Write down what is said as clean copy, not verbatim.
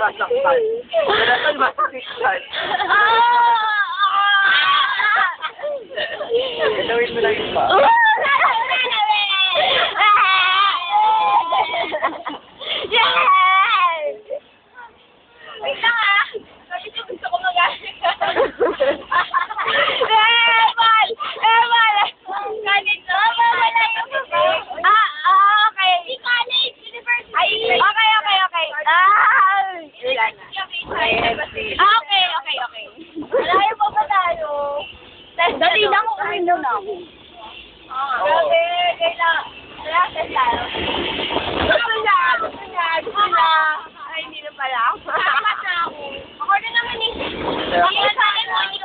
masaktan. Kailangan masaktan. Gawin mo lang yung ba? Wait lang ah! Sabi ko gusto ko magaling. Emal! Ganit no? Wala yung okay. Di college, university. Okay. Okay. Malayo pa ba tayo? Dali lang kung uminom na ako. Grabe, kailangan. Test tayo. Gusto na. Ay, hindi na pala. Dapat na ako. Ako na naman eh. Hindi na sa akin mo,